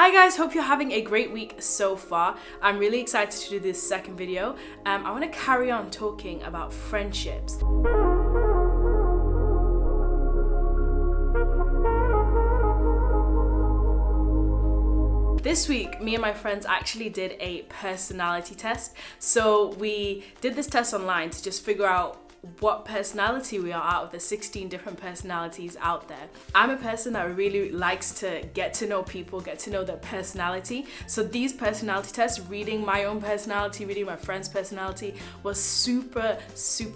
Hi guys, hope you're having a great week so far. I'm really excited to do this second video. I want to carry on talking about friendships. This week, me and my friends actually did a personality test. So we did this test online to just figure out what personality we are out of the 16 different personalities out there. I'm a person that really likes to get to know people, get to know their personality. So these personality tests, reading my own personality, reading my friend's personality, was super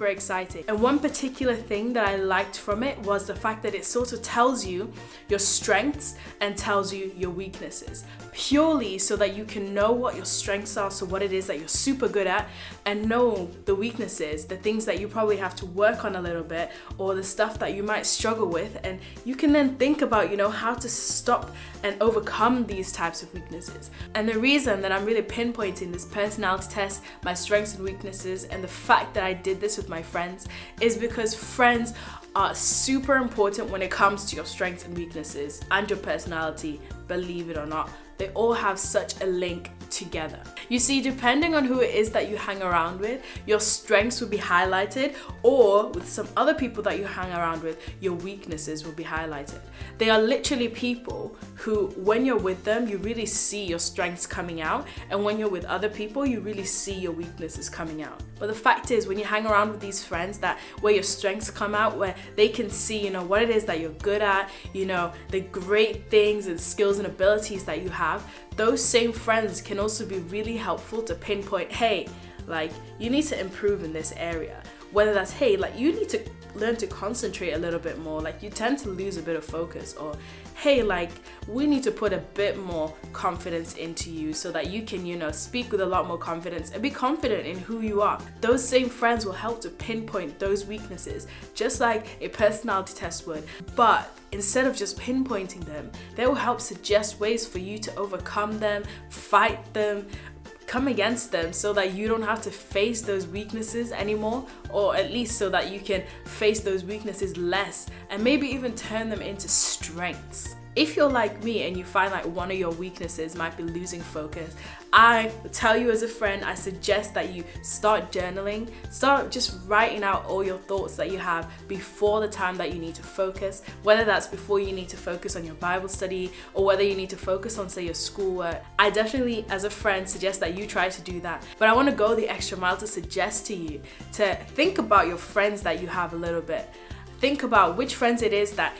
exciting. And one particular thing that I liked from it was the fact that it sort of tells you your strengths and tells you your weaknesses, purely so that you can know what your strengths are, so what it is that you're super good at, and know the weaknesses, the things that you probably have to work on a little bit, or the stuff that you might struggle with, and you can then think about, how to stop and overcome these types of weaknesses. And the reason that I'm really pinpointing this personality test, my strengths and weaknesses, and the fact that I did this with my friends is because friends are super important when it comes to your strengths and weaknesses and your personality, believe it or not. They all have such a link together. You see, depending on who it is that you hang around with, your strengths will be highlighted, or with some other people that you hang around with, your weaknesses will be highlighted. They are literally people who, when you're with them, you really see your strengths coming out, and when you're with other people, you really see your weaknesses coming out. But the fact is, when you hang around with these friends, that where your strengths come out, where they can see, what it is that you're good at, the great things and skills and abilities that you have, those same friends can also be really helpful to pinpoint, hey, you need to improve in this area. Whether that's, hey, you need to learn to concentrate a little bit more, you tend to lose a bit of focus, or hey, we need to put a bit more confidence into you so that you can, speak with a lot more confidence and be confident in who you are. Those same friends will help to pinpoint those weaknesses, just like a personality test would. But instead of just pinpointing them, they will help suggest ways for you to overcome them, fight them, come against them, so that you don't have to face those weaknesses anymore, or at least so that you can face those weaknesses less and maybe even turn them into strengths. If you're like me and you find one of your weaknesses might be losing focus, I tell you as a friend, I suggest that you start journaling, start just writing out all your thoughts that you have before the time that you need to focus, whether that's before you need to focus on your Bible study, or whether you need to focus on, say, your schoolwork. I definitely, as a friend, suggest that you try to do that. But I want to go the extra mile to suggest to you to think about your friends that you have a little bit. Think about which friends it is that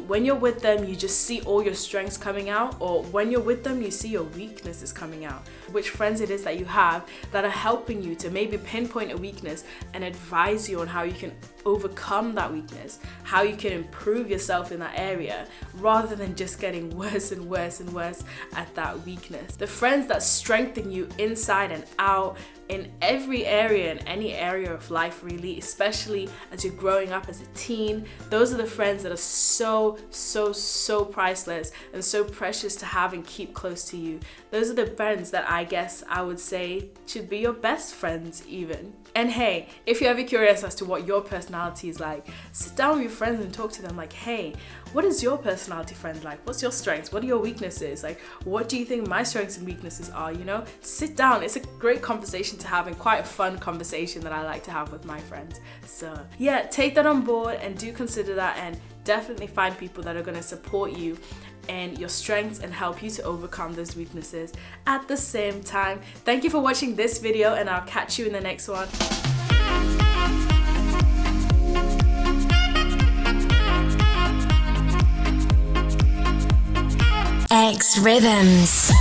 when you're with them, you just see all your strengths coming out, or when you're with them, you see your weaknesses coming out. Which friends it is that you have that are helping you to maybe pinpoint a weakness and advise you on how you can overcome that weakness, how you can improve yourself in that area, rather than just getting worse and worse and worse at that weakness. The friends that strengthen you inside and out, in every area, in any area of life really, especially as you're growing up as a teen, those are the friends that are so priceless and so precious to have and keep close to you. Those are the friends that I guess I would say should be your best friends even. And hey, if you're ever curious as to what your personality is like, sit down with your friends and talk to them hey, what is your personality friend like? What's your strengths? What are your weaknesses? What do you think my strengths and weaknesses are? Sit down. It's a great conversation to have, and quite a fun conversation that I like to have with my friends. So yeah, take that on board and do consider that, and definitely find people that are going to support you and your strengths and help you to overcome those weaknesses at the same time. Thank you for watching this video, and I'll catch you in the next one. xRhythms.